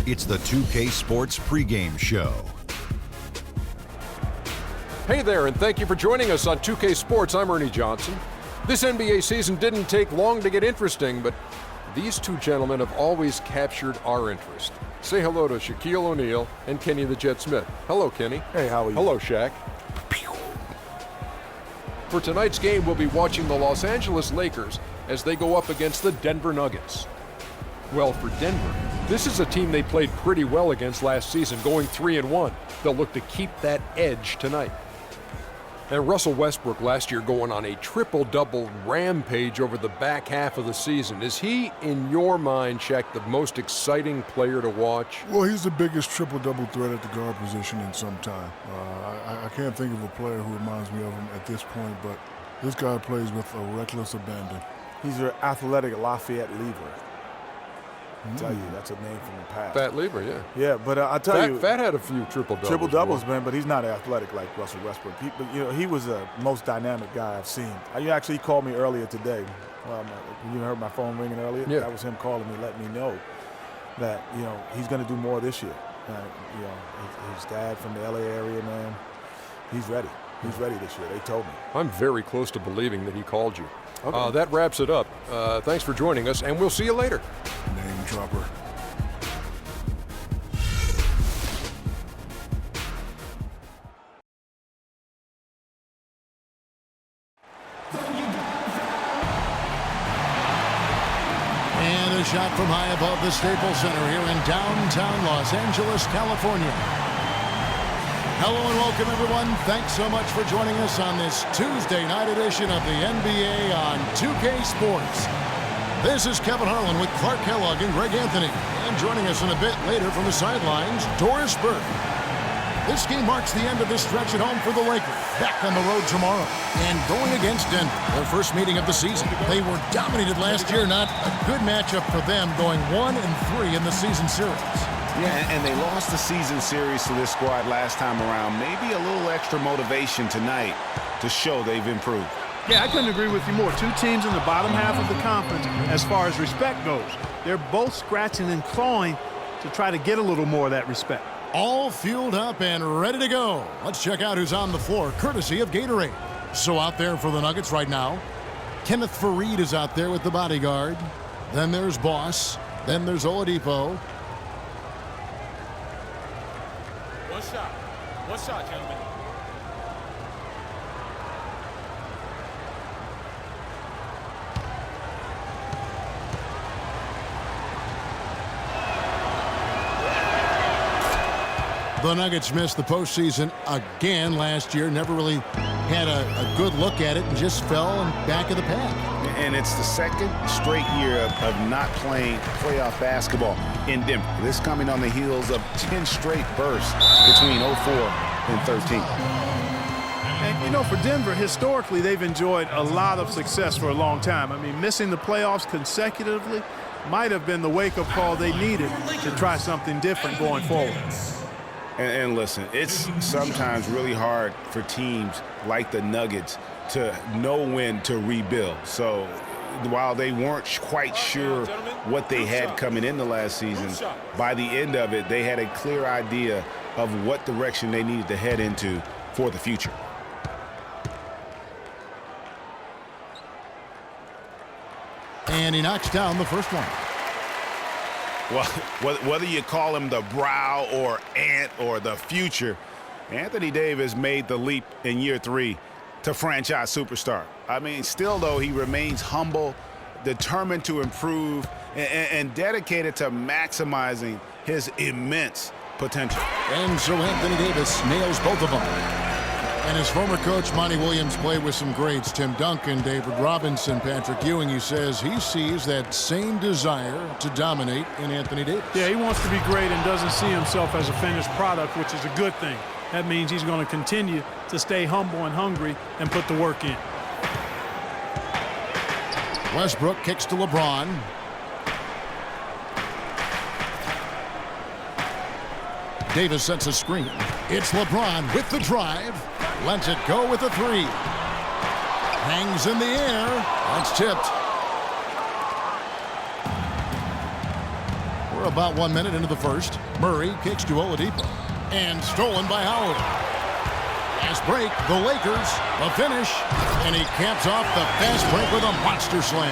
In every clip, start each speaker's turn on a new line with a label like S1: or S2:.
S1: It's the 2K Sports pregame show.
S2: Hey there, and thank you for joining us on 2K Sports. I'm Ernie Johnson. This NBA season didn't take long to get interesting, but these two gentlemen have always captured our interest. Say hello to Shaquille O'Neal and Kenny the Jet Smith. Hello, Kenny.
S3: Hey, how are you?
S2: Hello, Shaq. For tonight's game, we'll be watching the Los Angeles Lakers as they go up against the Denver Nuggets. Well, for Denver, this is a team they played pretty well against last season, going 3-1. They'll look to keep that edge tonight. And Russell Westbrook last year going on a triple-double rampage over the back half of the season. Is he, in your mind, Shaq, the most exciting player to watch?
S3: Well, he's the biggest triple-double threat at the guard position in some time. I can't think of a player who reminds me of him at this point, but this guy plays with a reckless abandon.
S4: He's your athletic Lafayette Lever. I tell you, that's a name from the past.
S2: Fat Lever, yeah.
S4: Yeah, but I tell you,
S2: Fat had a few triple-doubles.
S4: Triple-doubles, man, but he's not athletic like Russell Westbrook. He was the most dynamic guy I've seen. You actually called me earlier today. You heard my phone ringing earlier?
S2: Yeah.
S4: That was him calling me, letting me know that, he's going to do more this year. His dad from the LA area, man, he's ready. He's ready this year. They told me.
S2: I'm very close to believing that he called you.
S4: Okay.
S2: That wraps it up. Thanks for joining us, and we'll see you later.
S3: Name dropper.
S5: And a shot from high above the Staples Center here in downtown Los Angeles, California. Hello and welcome, everyone. Thanks so much for joining us on this Tuesday night edition of the NBA on 2K Sports. This is Kevin Harlan with Clark Kellogg and Greg Anthony. And joining us in a bit later from the sidelines, Doris Burke. This game marks the end of this stretch at home for the Lakers. Back on the road tomorrow and going against Denver, their first meeting of the season. They were dominated last year, not a good matchup for them, going 1-3 in the season series.
S6: Yeah, and they lost the season series to this squad last time around. Maybe a little extra motivation tonight to show they've improved.
S7: Yeah, I couldn't agree with you more. Two teams in the bottom half of the conference as far as respect goes. They're both scratching and clawing to try to get a little more of that respect.
S5: All fueled up and ready to go. Let's check out who's on the floor, courtesy of Gatorade. So out there for the Nuggets right now, Kenneth Faried is out there with the bodyguard. Then there's Boss. Then there's Oladipo.
S8: One shot, gentlemen.
S5: The Nuggets missed the postseason again last year. Never really had a good look at it and just fell in back of the pack.
S6: And it's the second straight year of not playing playoff basketball in Denver. This coming on the heels of 10 straight bursts between 04 and 13.
S7: And, for Denver, historically, they've enjoyed a lot of success for a long time. I mean, missing the playoffs consecutively might have been the wake-up call they needed to try something different going forward.
S6: And listen, it's sometimes really hard for teams like the Nuggets to know when to rebuild. So while they weren't quite sure what they had coming into last season, by the end of it, they had a clear idea of what direction they needed to head into for the future.
S5: And he knocks down the first one.
S6: Well, whether you call him the brow or ant or the future, Anthony Davis made the leap in year 3 to franchise superstar. I mean, still, though, he remains humble, determined to improve, and dedicated to maximizing his immense potential.
S5: And so Anthony Davis nails both of them. And his former coach, Monty Williams, played with some greats. Tim Duncan, David Robinson, Patrick Ewing. He says he sees that same desire to dominate in Anthony Davis.
S7: Yeah, he wants to be great and doesn't see himself as a finished product, which is a good thing. That means he's going to continue to stay humble and hungry and put the work in.
S5: Westbrook kicks to LeBron. Davis sets a screen. It's LeBron with the drive. Lets it go with a three. Hangs in the air. That's tipped. We're about 1 minute into the first. Murray kicks to Oladipo. And stolen by Howard. Fast break, the Lakers, a finish. And he caps off the fast break with a monster slam.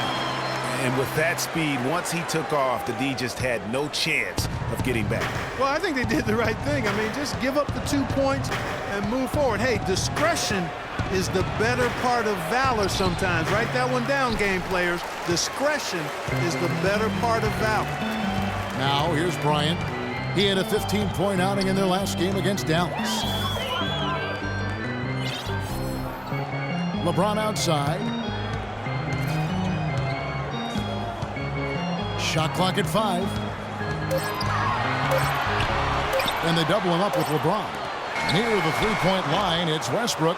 S6: And with that speed, once he took off, the D just had no chance of getting back.
S7: Well, I think they did the right thing. I mean, just give up the 2 points and move forward. Hey, discretion is the better part of valor sometimes. Write that one down, game players. Discretion is the better part of valor.
S5: Now, here's Bryant. He had a 15-point outing in their last game against Dallas. LeBron outside. Shot clock at 5. And they double him up with LeBron. Near the three-point line, it's Westbrook.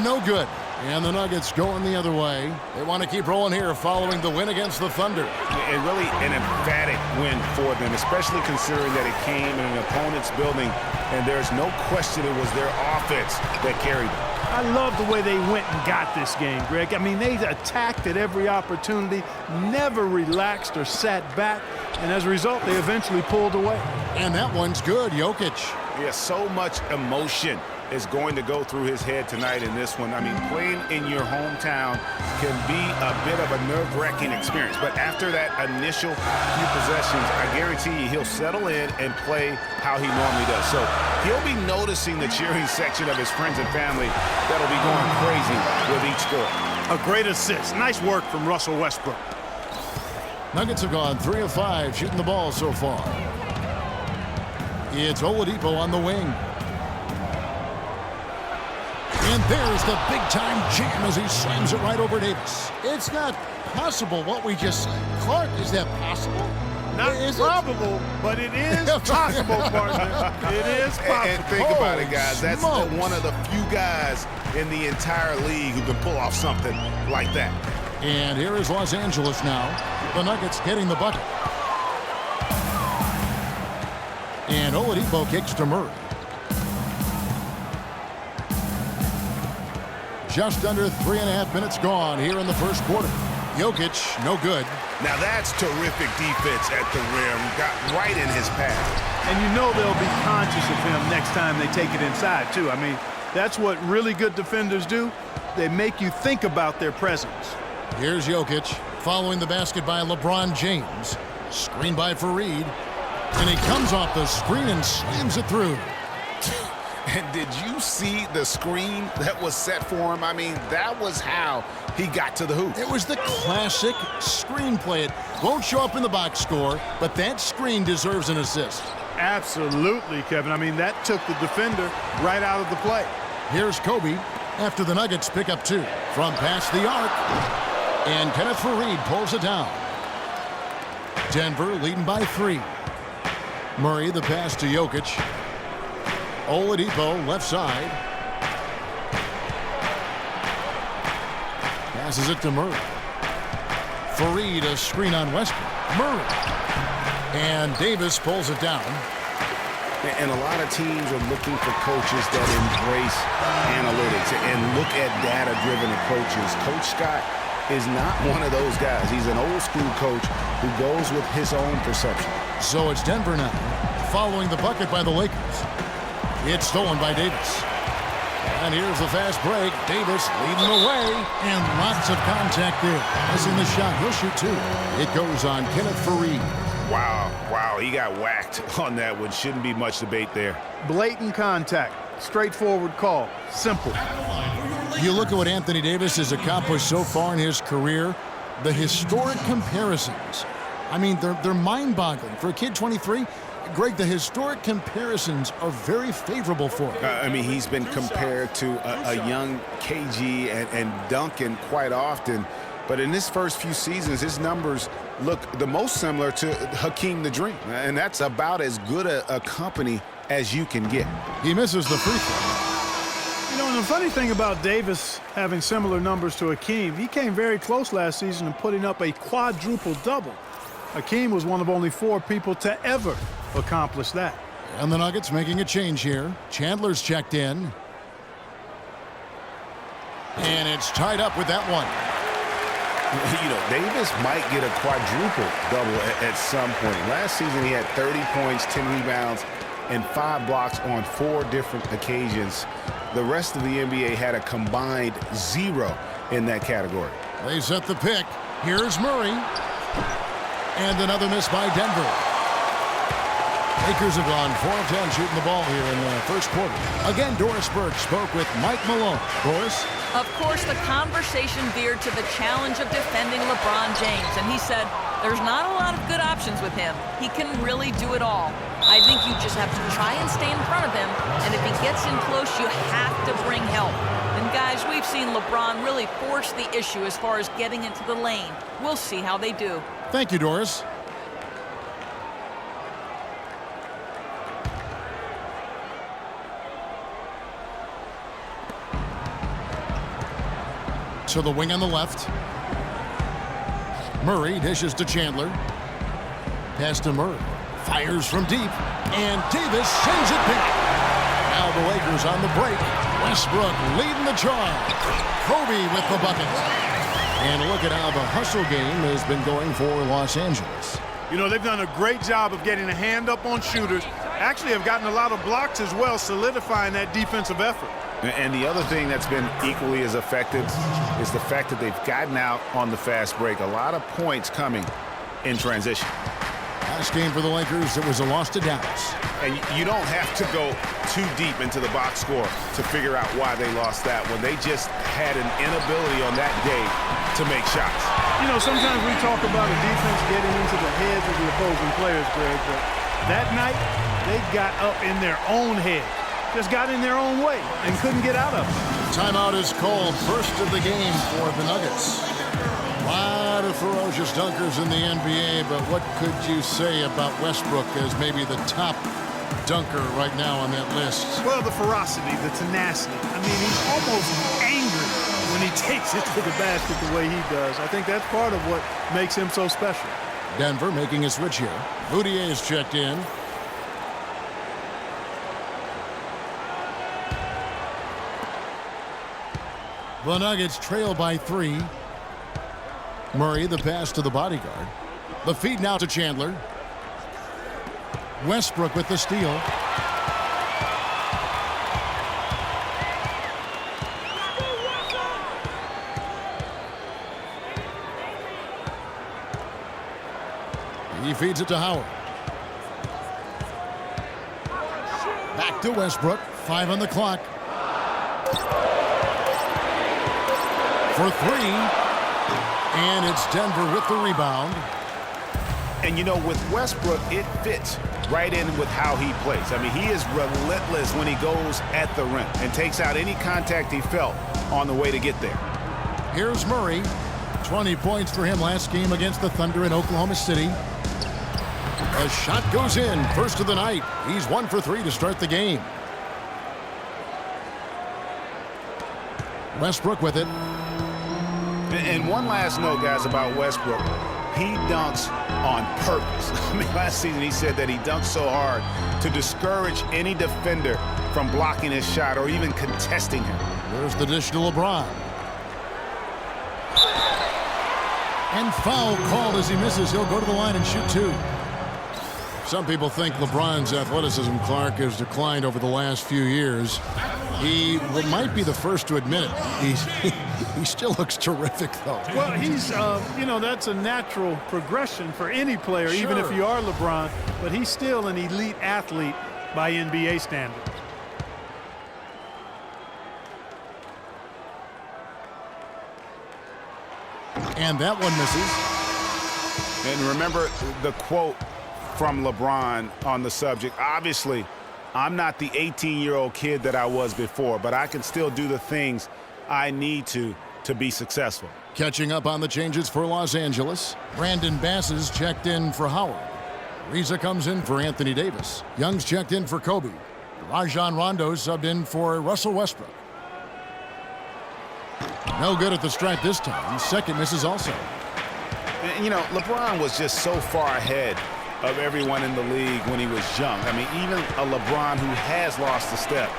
S5: No good. And the Nuggets going the other way. They want to keep rolling here following the win against the Thunder.
S6: And really an emphatic win for them, especially considering that it came in an opponent's building, and there's no question it was their offense that carried them.
S7: I love the way they went and got this game, Greg. I mean, they attacked at every opportunity, never relaxed or sat back, and as a result, they eventually pulled away.
S5: And that one's good, Jokic.
S6: Yeah, so much emotion is going to go through his head tonight in this one. I mean, playing in your hometown can be a bit of a nerve-wracking experience. But after that initial few possessions, I guarantee you he'll settle in and play how he normally does. So he'll be noticing the cheering section of his friends and family that'll be going crazy with each score.
S7: A great assist. Nice work from Russell Westbrook.
S5: Nuggets have gone 3 of 5 shooting the ball so far. It's Oladipo on the wing. And there's the big-time jam as he slams it right over Davis. It's not possible what we just said. Clark, is that possible?
S7: Not probable, but it is possible, partner. It is possible.
S6: And think about it, guys. That's
S5: smokes.
S6: one of the few guys in the entire league who can pull off something like that.
S5: And here is Los Angeles now. The Nuggets getting the bucket. And Oladipo kicks to Murray. Just under 3.5 minutes gone here in the first quarter. Jokic, no good.
S6: Now that's terrific defense at the rim. Got right in his path.
S7: And you know they'll be conscious of him next time they take it inside, too. I mean, that's what really good defenders do. They make you think about their presence.
S5: Here's Jokic following the basket by LeBron James. Screen by Fareed. And he comes off the screen and slams it through.
S6: And did you see the screen that was set for him? I mean, that was how he got to the hoop.
S5: It was the classic screenplay. It won't show up in the box score, but that screen deserves an assist.
S7: Absolutely, Kevin. I mean, that took the defender right out of the play.
S5: Here's Kobe after the Nuggets pick up 2 from past the arc. And Kenneth Fareed pulls it down. Denver leading by 3. Murray the pass to Jokic. Oladipo left side. Passes it to Murray. Fareed a screen on Westbrook. Murray. And Davis pulls it down.
S6: And a lot of teams are looking for coaches that embrace analytics and look at data-driven approaches. Coach Scott is not one of those guys. He's an old-school coach who goes with his own perception.
S5: So it's Denver now, following the bucket by the Lakers. It's stolen by Davis. And here's the fast break. Davis leading the way. And lots of contact there. Missing the shot. He'll shoot 2. It goes on Kenneth Fareed.
S6: Wow, he got whacked on that one. Shouldn't be much debate there.
S7: Blatant contact. Straightforward call. Simple.
S5: You look at what Anthony Davis has accomplished so far in his career. The historic comparisons. I mean, they're mind-boggling. For a kid 23, Greg, the historic comparisons are very favorable for him.
S6: I mean, he's been compared to a young KG and Duncan quite often. But in his first few seasons, his numbers look the most similar to Hakeem the Dream. And that's about as good a company as you can get.
S5: He misses the free throw.
S7: You know, and the funny thing about Davis having similar numbers to Hakeem, he came very close last season in putting up a quadruple-double. Hakeem was one of only 4 people to ever accomplish that.
S5: And the Nuggets making a change here. Chandler's checked in. And it's tied up with that one.
S6: You know, Davis might get a quadruple double at some point. Last season, he had 30 points, 10 rebounds, and 5 blocks on 4 different occasions. The rest of the NBA had a combined 0 in that category.
S5: They set the pick. Here's Murray. And another miss by Denver. Lakers have gone 4 of 10 shooting the ball here in the first quarter. Again, Doris Burke spoke with Mike Malone. Doris?
S8: Of course, the conversation veered to the challenge of defending LeBron James, and he said there's not a lot of good options with him. He can really do it all. I think you just have to try and stay in front of him, and if he gets in close, you have to bring help. And guys, we've seen LeBron really force the issue as far as getting into the lane. We'll see how they do.
S5: Thank you, Doris. To the wing on the left. Murray dishes to Chandler. Pass to Murray. Fires from deep. And Davis sends it back. Now the Lakers on the break. Westbrook leading the charge. Kobe with the bucket. And look at how the hustle game has been going for Los Angeles.
S7: You know, they've done a great job of getting a hand up on shooters. Actually have gotten a lot of blocks as well, solidifying that defensive effort.
S6: And the other thing that's been equally as effective is the fact that they've gotten out on the fast break. A lot of points coming in transition.
S5: Last game for the Lakers, it was a loss to Dallas.
S6: And you don't have to go too deep into the box score to figure out why they lost that one. They just had an inability on that day to make shots.
S7: You know, sometimes we talk about a defense getting into the heads of the opposing players, Greg, but that night they got up in their own head. Just got in their own way and couldn't get out of it.
S5: Timeout is called, first of the game for the Nuggets. A lot of ferocious dunkers in the NBA, but what could you say about Westbrook as maybe the top dunker right now on that list?
S7: Well, the ferocity, the tenacity. I mean, he's almost angry when he takes it to the basket the way he does. I think that's part of what makes him so special.
S5: Denver making a switch here. Moutier is checked in. The Nuggets trail by 3. Murray, the pass to the bodyguard. The feed now to Chandler. Westbrook with the steal. He feeds it to Howard. Back to Westbrook. 5 on the clock. For 3, and it's Denver with the rebound.
S6: And you know, with Westbrook, it fits right in with how he plays. I mean, he is relentless when he goes at the rim and takes out any contact he felt on the way to get there.
S5: Here's Murray. 20 points for him last game against the Thunder in Oklahoma City. A shot goes in, first of the night. He's 1 for 3 to start the game. Westbrook with it.
S6: And one last note, guys, about Westbrook. He dunks on purpose. I mean, last season he said that he dunks so hard to discourage any defender from blocking his shot or even contesting him.
S5: There's the dish to LeBron. And foul called as he misses. He'll go to the line and shoot 2. Some people think LeBron's athleticism, Clark, has declined over the last few years. He might be the first to admit it. He still looks terrific, though.
S7: Well, he's, you know, that's a natural progression for any player, sure, even if you are LeBron. But he's still an elite athlete by NBA standards.
S5: And that one misses.
S6: And remember the quote from LeBron on the subject. Obviously, I'm not the 18-year-old kid that I was before, but I can still do the things I need to be successful.
S5: Catching up on the changes for Los Angeles. Brandon Bass is checked in for Howard. Reza comes in for Anthony Davis. Young's checked in for Kobe. Rajon Rondo subbed in for Russell Westbrook. No good at the stripe this time. Second misses also.
S6: And, you know, LeBron was just so far ahead of everyone in the league when he was young. I mean, even a LeBron who has lost a step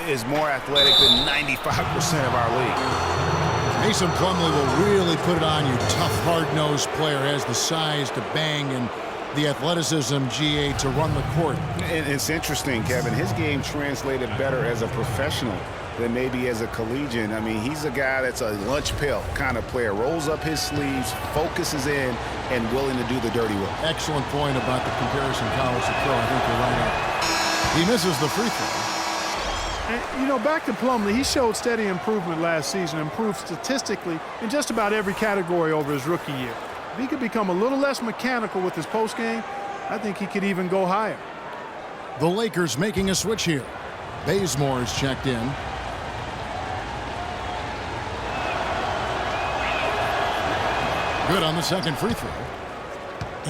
S6: is more athletic than 95% of our league.
S5: Mason Plumlee will really put it on you. Tough, hard-nosed player, has the size to bang and the athleticism, GA, to run the court.
S6: And it's interesting, Kevin. His game translated better as a professional than maybe as a collegiate. I mean, he's a guy that's a lunch pail kind of player. Rolls up his sleeves, focuses in, and willing to do the dirty work.
S5: Excellent point about the comparison college to pro. I think you're right on. He misses the free throw.
S7: And, you know, back to Plumlee, he showed steady improvement last season, improved statistically in just about every category over his rookie year. If he could become a little less mechanical with his postgame, I think he could even go higher.
S5: The Lakers making a switch here. Bazemore is checked in. Good on the second free throw.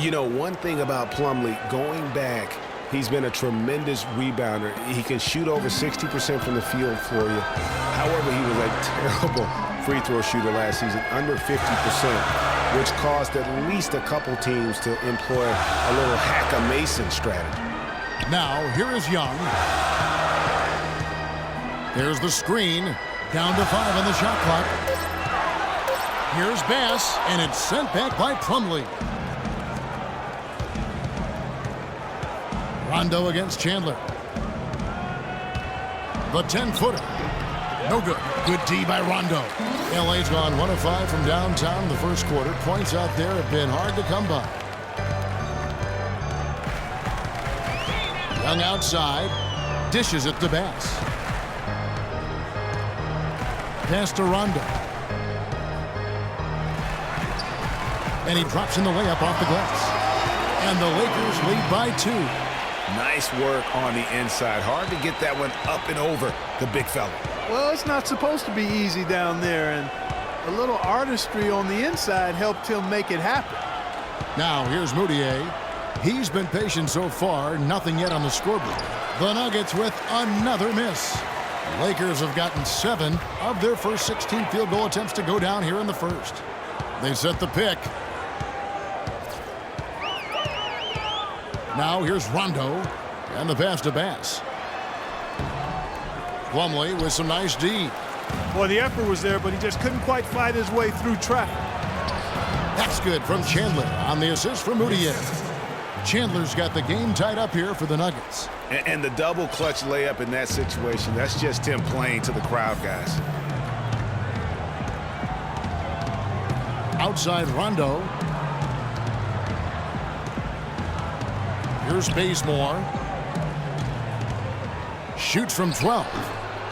S9: You know, one thing about Plumlee, going back, he's been a tremendous rebounder. He can shoot over 60% from the field for you. However, he was a terrible free throw shooter last season, under 50%, which caused at least a couple teams to employ a little hack-a-Mason strategy.
S5: Now, here is Young. There's the screen. Down to 5 on the shot clock. Here's Bass, and it's sent back by Plumlee. Rondo against Chandler. The 10-footer. No good. Good D by Rondo. LA's gone 1 of 5 from downtown in the first quarter. Points out there have been hard to come by. Young outside. Dishes it to Bass. Pass to Rondo. And he drops in the layup off the glass. And the Lakers lead by 2.
S6: Nice work on the inside. Hard to get that one up and over the big fella.
S7: Well, it's not supposed to be easy down there, and a little artistry on the inside helped him make it happen.
S5: Now, here's Moutier. He's been patient so far, nothing yet on the scoreboard. The Nuggets with another miss. Lakers have gotten 7 of their first 16 field goal attempts to go down here in the first. They set the pick. Now here's Rondo, and the pass to Bass. Plumlee with some nice D.
S7: Boy, the effort was there, but he just couldn't quite fight his way through traffic.
S5: That's good from Chandler on the assist from Moutier. Chandler's got the game tied up here for the Nuggets.
S6: And the double clutch layup in that situation, that's just him playing to the crowd, guys.
S5: Outside Rondo. Here's Bazemore. Shoots from 12.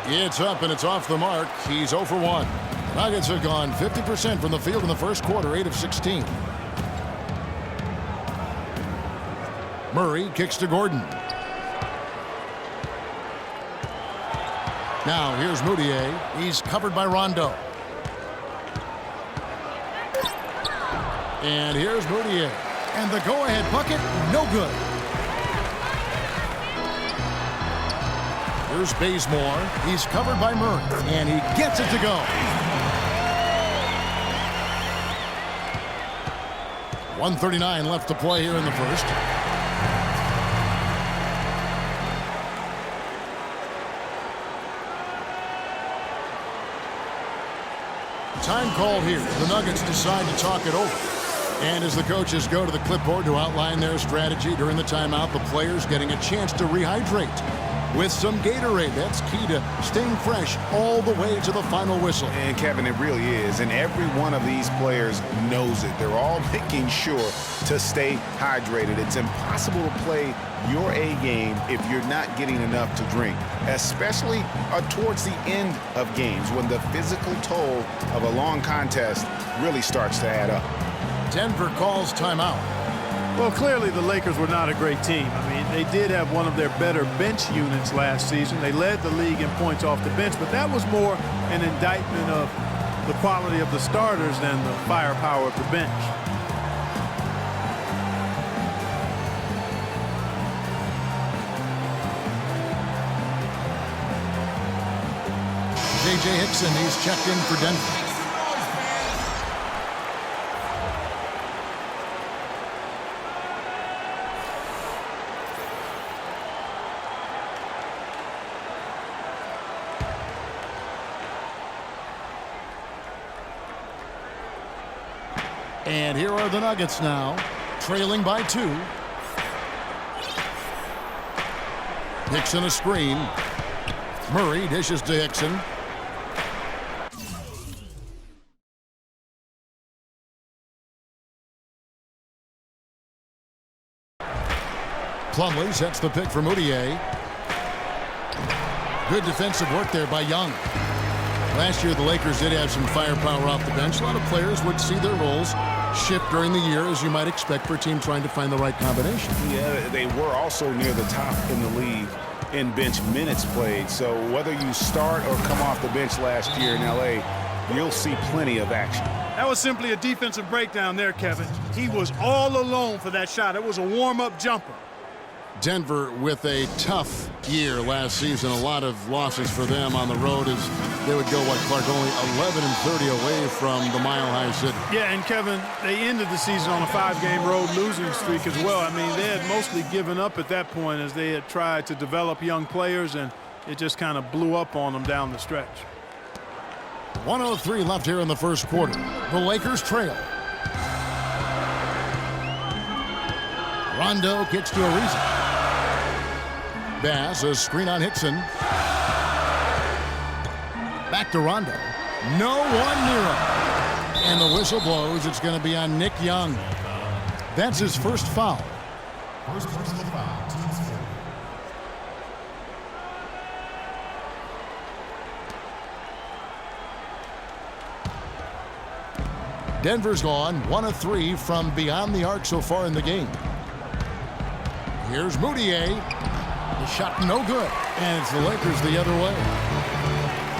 S5: It's up and it's off the mark. He's 0 for 1. The Nuggets have gone 50% from the field in the first quarter, 8 of 16. Murray kicks to Gordon. Now here's Moutier. He's covered by Rondo. And here's Moutier. And the go-ahead bucket, no good. Here's Bazemore. He's covered by Murray. And he gets it to go. 1:39 left to play here in the first. Time called here. The Nuggets decide to talk it over. And as the coaches go to the clipboard to outline their strategy during the timeout, the players getting a chance to rehydrate with some Gatorade. That's key to staying fresh all the way to the final whistle.
S6: And Kevin, it really is. And every one of these players knows it. They're all making sure to stay hydrated. It's impossible to play your A game if you're not getting enough to drink, especially towards the end of games when the physical toll of a long contest really starts to add up.
S5: Denver calls timeout.
S7: Well, clearly the Lakers were not a great team. I mean, they did have one of their better bench units last season. They led the league in points off the bench, but that was more an indictment of the quality of the starters than the firepower of the bench.
S5: J.J. Hickson, he's checked in for Denver. And here are the Nuggets now, trailing by 2. Hickson a screen. Murray dishes to Hickson. Plumlee sets the pick for Mudiay. Good defensive work there by Young. Last year, the Lakers did have some firepower off the bench. A lot of players would see their roles shift during the year, as you might expect for a team trying to find the right combination.
S6: Yeah, they were also near the top in the league in bench minutes played. So whether you start or come off the bench last year in L.A., you'll see plenty of action.
S7: That was simply a defensive breakdown there, Kevin. He was all alone for that shot. It was a warm-up jumper.
S5: Denver with a tough year last season. A lot of losses for them on the road as they would go, Clark, only 11-30 away from the Mile High City.
S7: Yeah, and Kevin, they ended the season on a 5-game road losing streak as well. I mean, they had mostly given up at that point as they had tried to develop young players, and it just kind of blew up on them down the stretch.
S5: 1:03 left here in the first quarter. The Lakers trail. Rondo kicks to Ariza. Bass, a screen on Hickson. Back to Rondo. No one near him. And the whistle blows. It's going to be on Nick Young. That's his first foul. First personal foul. Team's foul. Denver's gone 1 of 3 from beyond the arc so far in the game. Here's Mudiay. The shot no good. And it's the Lakers the other way.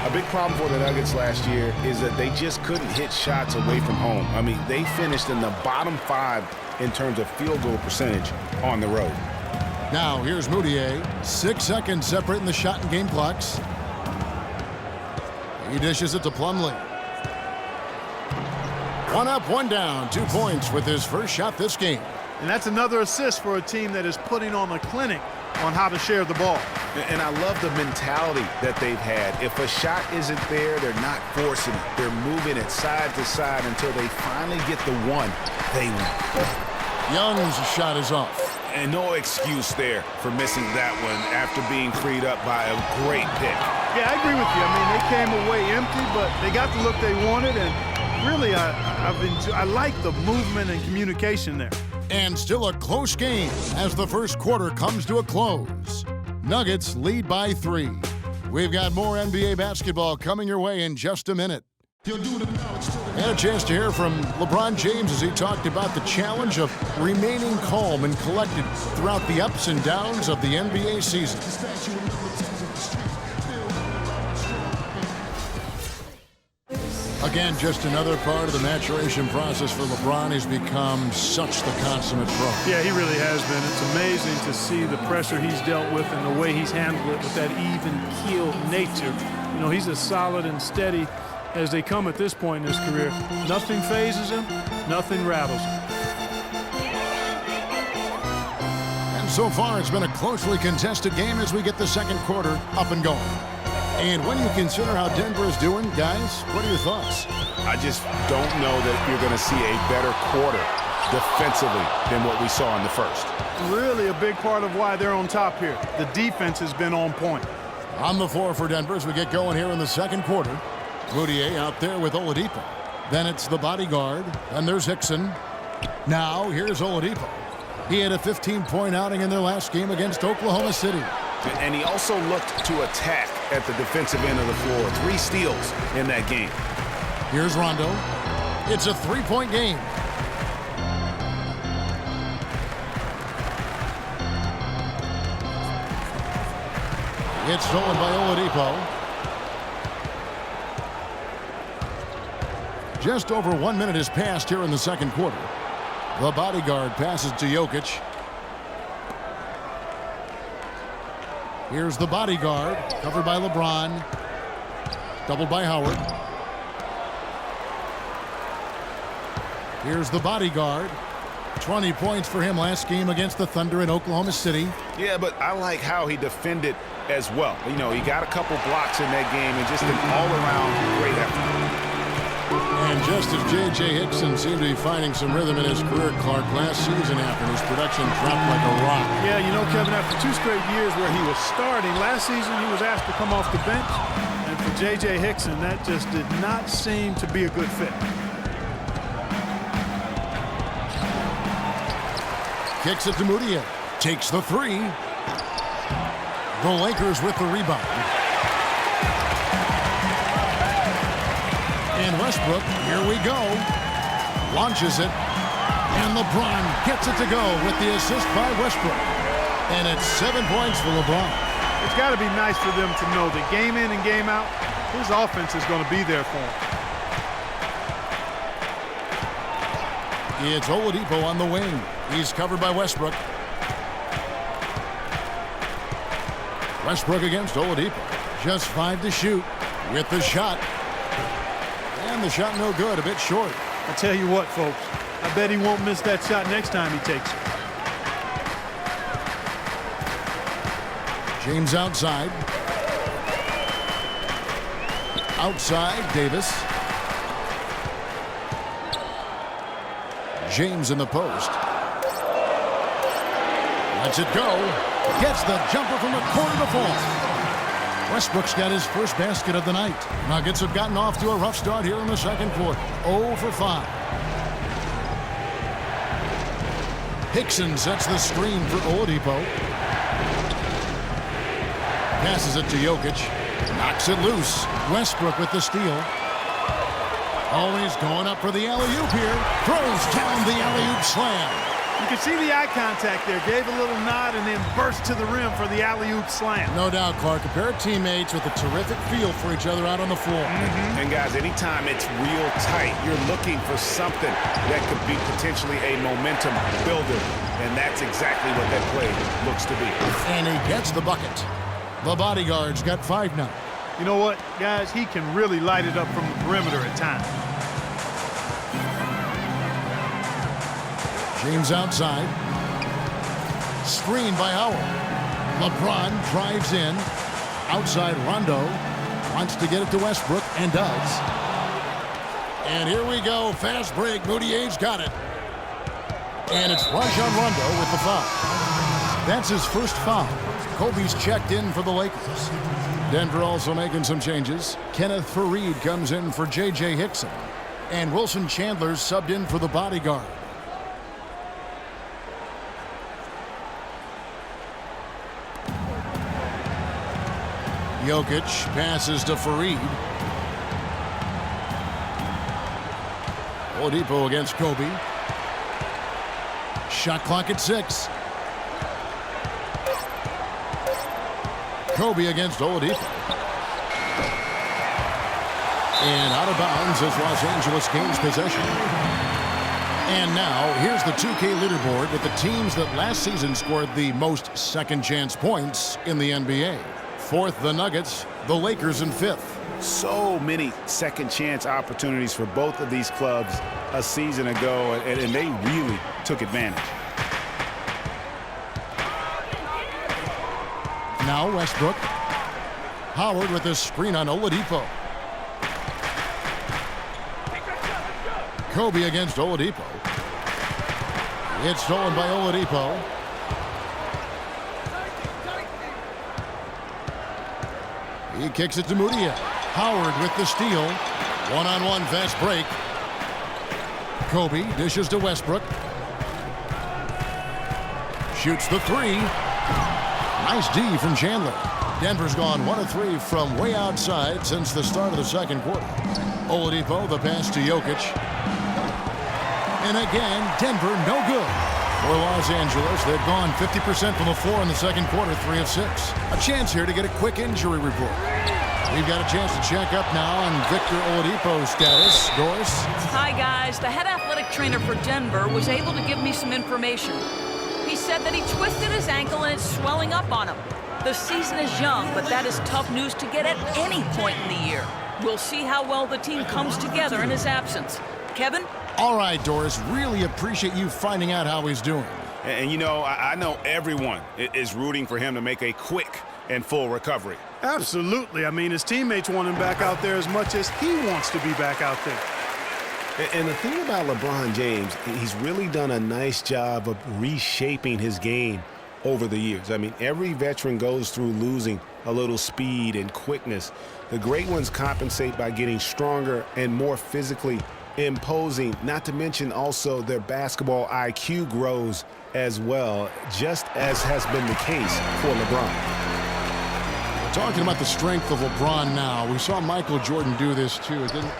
S6: A big problem for the Nuggets last year is that they just couldn't hit shots away from home. I mean, they finished in the bottom 5 in terms of field goal percentage on the road.
S5: Now here's Mudiay. 6 seconds separating the shot and game clocks. He dishes it to Plumlee. 1 up, 1 down. 2 points with his first shot this game.
S7: And that's another assist for a team that is putting on a clinic on how to share the ball.
S6: And I love the mentality that they've had. If a shot isn't there, they're not forcing it. They're moving it side to side until they finally get the one they want.
S5: Young's shot is off.
S6: And no excuse there for missing that one after being freed up by a great pick.
S7: Yeah, I agree with you. I mean, they came away empty, but they got the look they wanted, and really, I like the movement and communication there.
S5: And still a close game as the first quarter comes to a close. Nuggets lead by 3. We've got more NBA basketball coming your way in just a minute. And a chance to hear from LeBron James as he talked about the challenge of remaining calm and collected throughout the ups and downs of the NBA season. Again, just another part of the maturation process for LeBron. He's become such the consummate pro.
S7: Yeah, he really has been. It's amazing to see the pressure he's dealt with and the way he's handled it with that even-keeled nature. You know, he's as solid and steady as they come at this point in his career. Nothing phases him, nothing rattles him.
S5: And so far, it's been a closely contested game as we get the second quarter up and going. And when you consider how Denver is doing, guys, what are your thoughts?
S6: I just don't know that you're going to see a better quarter defensively than what we saw in the first.
S7: Really a big part of why they're on top here. The defense has been on point.
S5: On the floor for Denver as we get going here in the second quarter. Mudiay out there with Oladipo. Then it's the bodyguard. And there's Hickson. Now here's Oladipo. He had a 15-point outing in their last game against Oklahoma City.
S6: And he also looked to attack at the defensive end of the floor. 3 steals in that game.
S5: Here's Rondo. It's a 3-point game. It's stolen by Oladipo. Just over 1 minute has passed here in the second quarter. The bodyguard passes to Jokic. Here's the bodyguard, covered by LeBron. Doubled by Howard. Here's the bodyguard. 20 points for him last game against the Thunder in Oklahoma City.
S6: Yeah, but I like how he defended as well. You know, he got a couple blocks in that game and just an all-around great effort.
S5: And just as J.J. Hickson seemed to be finding some rhythm in his career, Clark, last season happened, his production dropped like a rock.
S7: Yeah, you know, Kevin, after 2 straight years where he was starting, last season he was asked to come off the bench. And for J.J. Hickson, that just did not seem to be a good fit.
S5: Kicks it to Mudiay. Takes the 3. The Lakers with the rebound. And Westbrook, here we go. Launches it. And LeBron gets it to go with the assist by Westbrook. And it's 7 points for LeBron.
S7: It's got to be nice for them to know that game in and game out, his offense is going to be there for him.
S5: It's Oladipo on the wing. He's covered by Westbrook. Westbrook against Oladipo. Just 5 to shoot with the shot. And the shot no good, a bit short.
S7: I tell you what, folks, I bet he won't miss that shot next time he takes it.
S5: James outside. Outside, Davis. James in the post. Lets it go. Gets the jumper from the corner to fall. Westbrook's got his first basket of the night. Nuggets have gotten off to a rough start here in the second quarter. 0 for 5. Hickson sets the screen for Oladipo. Passes it to Jokic. Knocks it loose. Westbrook with the steal. Always going up for the alley-oop here. Throws down the alley-oop slam.
S7: You can see the eye contact there. Gave a little nod and then burst to the rim for the alley-oop slam.
S5: No doubt, Clark. A pair of teammates with a terrific feel for each other out on the floor.
S6: And guys, anytime it's real tight, you're looking for something that could be potentially a momentum builder. And that's exactly what that play looks to be.
S5: And he gets the bucket. The bodyguard's got 5 now.
S7: You know what, guys? He can really light it up from the perimeter at times.
S5: James outside. Screen by Howard. LeBron drives in. Outside Rondo. Wants to get it to Westbrook and does. And here we go. Fast break. Mudiay's got it. And it's Rajon Rondo with the foul. That's his first foul. Kobe's checked in for the Lakers. Denver also making some changes. Kenneth Faried comes in for J.J. Hickson. And Wilson Chandler's subbed in for the bodyguard. Jokic passes to Faried. Oladipo against Kobe. Shot clock at 6. Kobe against Oladipo. And out of bounds as Los Angeles gains possession. And now, here's the 2K leaderboard with the teams that last season scored the most second-chance points in the NBA. 4th, the Nuggets. The Lakers in 5th.
S6: So many second-chance opportunities for both of these clubs a season ago, and they really took advantage.
S5: Now Westbrook. Howard with a screen on Oladipo. Kobe against Oladipo. It's stolen by Oladipo. He kicks it to Mudiay. Howard with the steal. One-on-one fast break. Kobe dishes to Westbrook. Shoots the 3. Nice D from Chandler. Denver's gone 1 of 3 from way outside since the start of the second quarter. Oladipo, the pass to Jokic. And again, Denver no good. For Los Angeles, they've gone 50% from the floor in the second quarter, 3 of 6. A chance here to get a quick injury report. We've got a chance to check up now on Victor Oladipo's status. Doris?
S8: Hi, guys. The head athletic trainer for Denver was able to give me some information. He said that he twisted his ankle and it's swelling up on him. The season is young, but that is tough news to get at any point in the year. We'll see how well the team comes together in his absence. Kevin?
S5: All right, Doris. Really appreciate you finding out how he's doing.
S6: And you know, I know everyone is rooting for him to make a quick and full recovery.
S7: Absolutely. I mean, his teammates want him back out there as much as he wants to be back out there.
S9: And the thing about LeBron James, he's really done a nice job of reshaping his game over the years. I mean, every veteran goes through losing a little speed and quickness. The great ones compensate by getting stronger and more physically imposing, not to mention also their basketball IQ grows as well, just as has been the case for LeBron.
S5: We're talking about the strength of LeBron now. We saw Michael Jordan do this too. It didn't,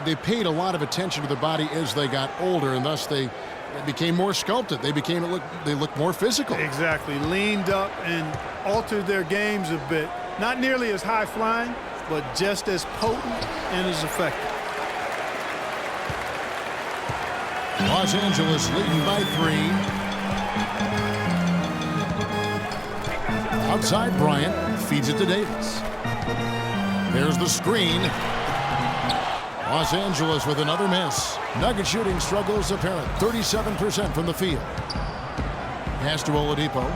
S5: they paid a lot of attention to their body as they got older, and thus they became more sculpted. They looked more physical.
S7: Exactly. Leaned up and altered their games a bit. Not nearly as high flying, but just as potent and as effective.
S5: Los Angeles leading by 3. Outside, Bryant feeds it to Davis. There's the screen. Los Angeles with another miss. Nugget shooting struggles apparent. 37% from the field. Pass to Oladipo.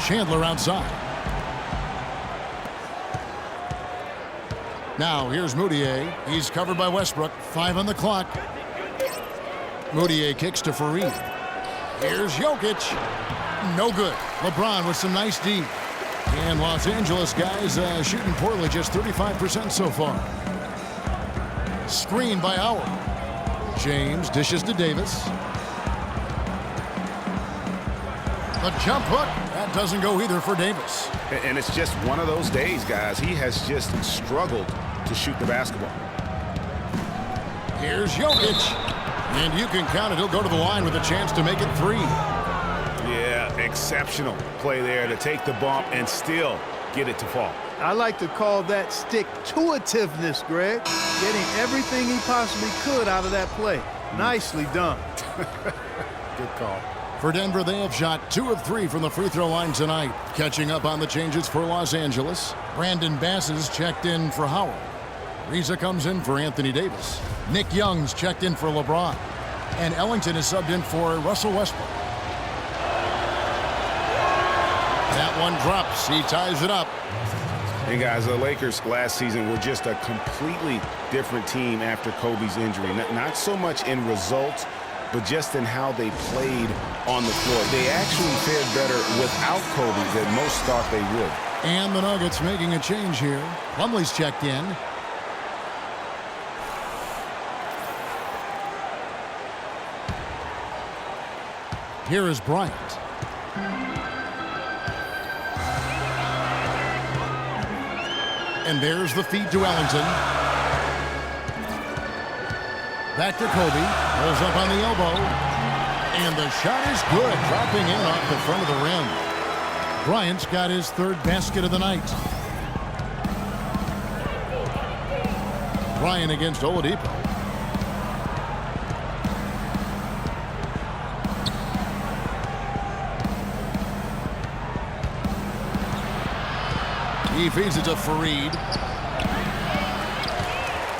S5: Chandler outside. Now here's Mudiay. He's covered by Westbrook. 5 on the clock. Mudiay kicks to Fareed. Here's Jokic. No good. LeBron with some nice D. And Los Angeles guys shooting poorly, just 35% so far. Screen by Howard. James dishes to Davis. The jump hook. That doesn't go either for Davis.
S6: And it's just one of those days, guys. He has just struggled to shoot the basketball.
S5: Here's Jokic. And you can count it. He'll go to the line with a chance to make it 3.
S6: Yeah, exceptional play there to take the bump and still get it to fall.
S7: I like to call that stick-to-itiveness, Greg. Getting everything he possibly could out of that play. Nicely done.
S6: Good call.
S5: For Denver, they have shot 2 of 3 from the free throw line tonight. Catching up on the changes for Los Angeles. Brandon Bass is checked in for Howard. Reza comes in for Anthony Davis. Nick Young's checked in for LeBron. And Ellington is subbed in for Russell Westbrook. That one drops. He ties it up.
S6: Hey, guys, the Lakers last season were just a completely different team after Kobe's injury. Not so much in results, but just in how they played on the floor. They actually fared better without Kobe than most thought they would.
S5: And the Nuggets making a change here. Plumlee's checked in. Here is Bryant. And there's the feed to Ellington. Back to Kobe. Rolls up on the elbow. And the shot is good. Dropping in off the front of the rim. Bryant's got his 3rd basket of the night. Bryant against Oladipo. He feeds it to Fareed.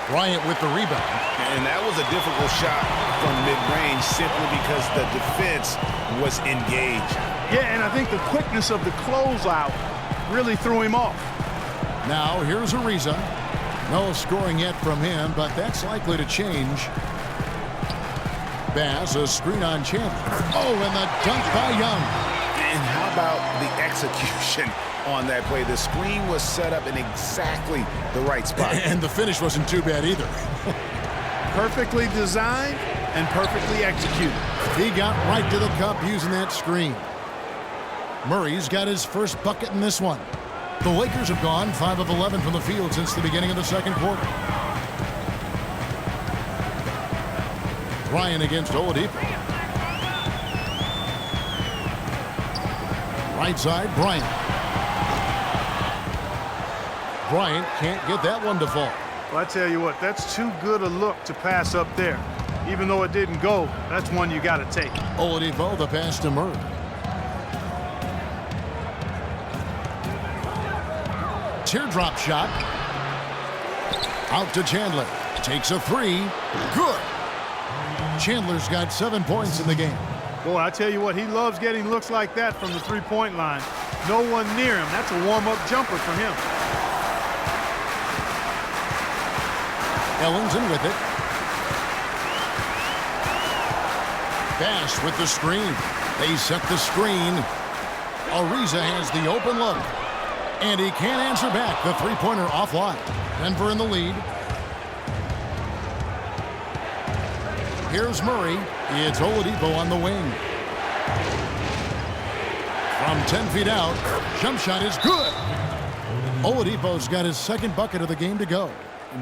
S5: Bryant with the rebound.
S6: And that was a difficult shot from mid-range simply because the defense was engaged.
S7: Yeah, and I think the quickness of the closeout really threw him off.
S5: Now here's Ariza. No scoring yet from him, but that's likely to change. Bass, a screen on Chandler. Oh, and the dunk by Young.
S6: And how about the execution on that play? The screen was set up in exactly the right spot.
S5: And the finish wasn't too bad either.
S7: Perfectly designed and perfectly executed.
S5: He got right to the cup using that screen. Murray's got his first bucket in this one. The Lakers have gone 5 of 11 from the field since the beginning of the second quarter. Bryant against Oladipo. Right side, Bryant. Bryant can't get that one to fall.
S7: Well, I tell you what, that's too good a look to pass up there. Even though it didn't go, that's one you got to take.
S5: Oladipo, the pass to Murray. Teardrop shot. Out to Chandler. Takes a 3. Good. Chandler's got 7 points in the game.
S7: Boy, I tell you what, he loves getting looks like that from the three-point line. No one near him. That's a warm-up jumper for him.
S5: Ellington with it. Bass with the screen. They set the screen. Ariza has the open look. And he can't answer back. The three-pointer offline. Denver in the lead. Here's Murray. It's Oladipo on the wing. From 10 feet out, jump shot is good. Oladipo's got his second bucket of the game to go.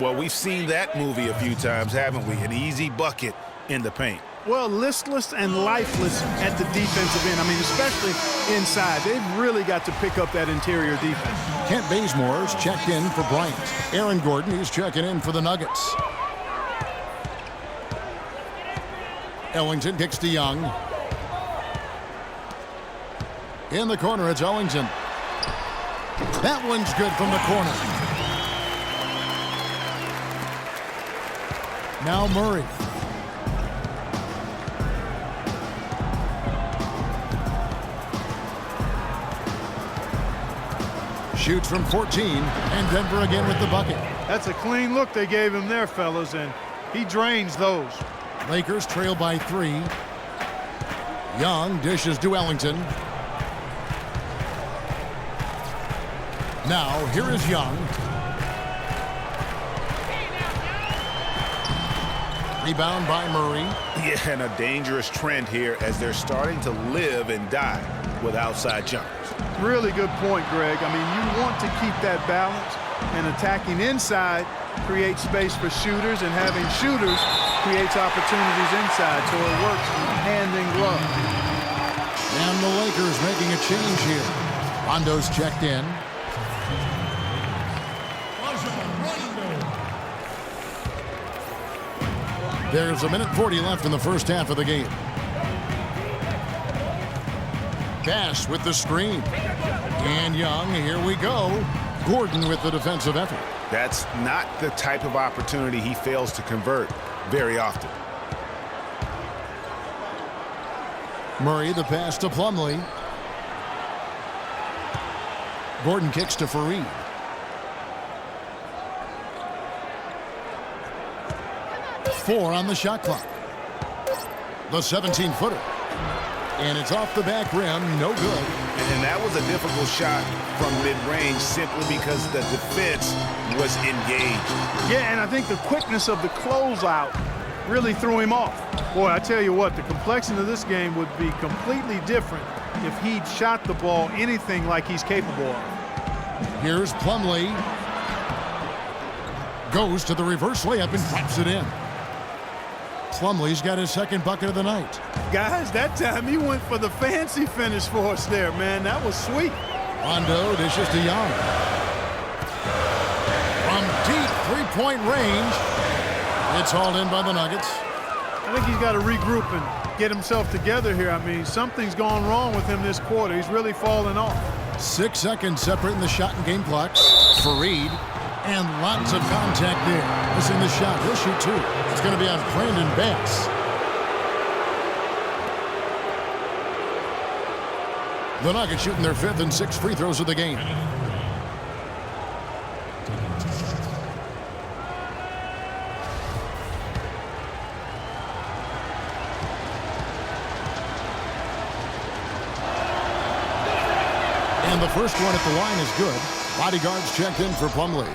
S6: Well, we've seen that movie a few times, haven't we? An easy bucket in the paint.
S7: Well, listless and lifeless at the defensive end. I mean, especially inside. They've really got to pick up that interior defense.
S5: Kent Bazemore's checked in for Bryant. Aaron Gordon is checking in for the Nuggets. Ellington kicks to Young. In the corner, it's Ellington. That one's good from the corner. Now Murray. Shoots from 14, and Denver again with the bucket.
S7: That's a clean look they gave him there, fellas, and he drains those.
S5: Lakers trail by 3. Young dishes to Ellington. Now, here is Young. Rebound by Murray.
S6: Yeah, and a dangerous trend here as they're starting to live and die with outside jumpers.
S7: Really good point, Greg. I mean, you want to keep that balance, and attacking inside creates space for shooters, and having shooters creates opportunities inside, so it works hand in glove.
S5: And the Lakers making a change here. Rondo's checked in. There's a minute 40 left in the first half of the game. Bass with the screen. And Young, here we go. Gordon with the defensive effort.
S6: That's not the type of opportunity he fails to convert very often.
S5: Murray, the pass to Plumlee. Gordon kicks to Fareed. Four on the shot clock. The 17-footer. And it's off the back rim, no good.
S6: And that was a difficult shot from mid-range simply because the defense was engaged.
S7: Yeah, and I think the quickness of the closeout really threw him off. Boy, I tell you what, the complexion of this game would be completely different if he'd shot the ball anything like he's capable of.
S5: Here's Plumlee. Goes to the reverse layup and drops it in. Plumlee's got his second bucket of the night.
S7: Guys, that time he went for the fancy finish for us there, man. That was sweet.
S5: Rondo dishes to Young. From deep three-point range. It's hauled in by the Nuggets.
S7: I think he's got to regroup and get himself together here. I mean, something's gone wrong with him this quarter. He's really fallen off.
S5: 6 seconds separating the shot and game clocks. Fareed. And lots of contact there. Missing the shot. He'll shoot 2. It's going to be on Brandon Bass. The Nuggets shooting their 5th and 6th free throws of the game. And the first one at the line is good. Bodyguards checked in for Plumlee.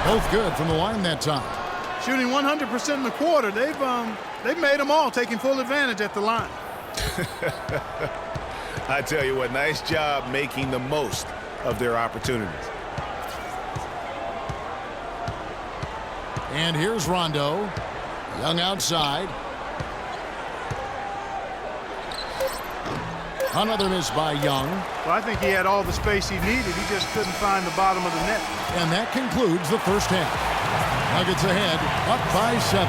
S5: Both good from the line that time.
S7: Shooting 100% in the quarter. They've made them all, taking full advantage at the line.
S6: I tell you what, nice job making the most of their opportunities.
S5: And here's Rondo. Young outside. Another miss by Young.
S7: Well, I think he had all the space he needed. He just couldn't find the bottom of the net.
S5: And that concludes the first half. Nuggets ahead, up by 7.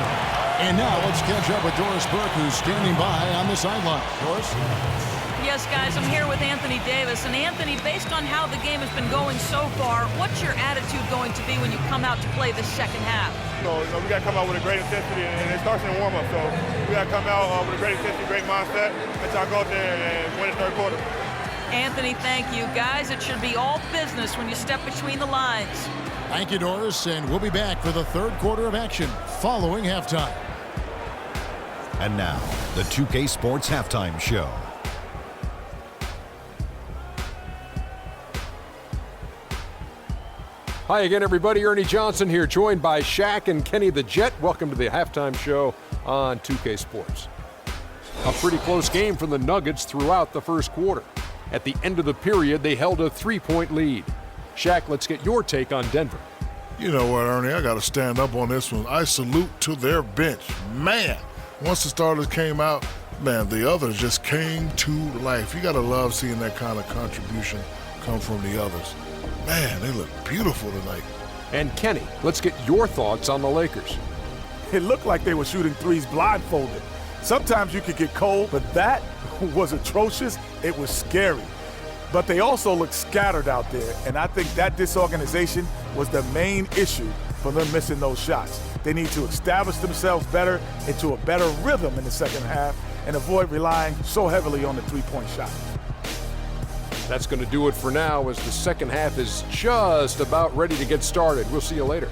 S5: And now let's catch up with Doris Burke, who's standing by on the sideline. Doris?
S8: Yes, guys, I'm here with Anthony Davis. And Anthony, based on how the game has been going so far, what's your attitude going to be when you come out to play the second half?
S10: So, we got to come out with a great intensity, and it starts in the warm-up. So we got to come out with a great intensity, great mindset, and try to go out there and win the third quarter.
S8: Anthony, thank you. Guys, it should be all business when you step between the lines.
S5: Thank you, Doris, and we'll be back for the third quarter of action following halftime.
S1: And now, the 2K Sports Halftime Show.
S2: Hi again, everybody. Ernie Johnson here, joined by Shaq and Kenny the Jet. Welcome to the halftime show on 2K Sports. A pretty close game for the Nuggets throughout the first quarter. At the end of the period, they held a 3-point lead. Shaq, let's get your take on Denver.
S3: You know what, Ernie? I got to stand up on this one. I salute to their bench. Man, once the starters came out, man, the others just came to life. You got to love seeing that kind of contribution come from the others. Man, they look beautiful tonight.
S2: And Kenny, let's get your thoughts on the Lakers.
S4: It looked like they were shooting threes blindfolded. Sometimes you could get cold, but that was atrocious. It was scary. But they also looked scattered out there, and I think that disorganization was the main issue for them missing those shots. They need to establish themselves better into a better rhythm in the second half and avoid relying so heavily on the three-point shot.
S2: That's going to do it for now, as the second half is just about ready to get started. We'll see you later.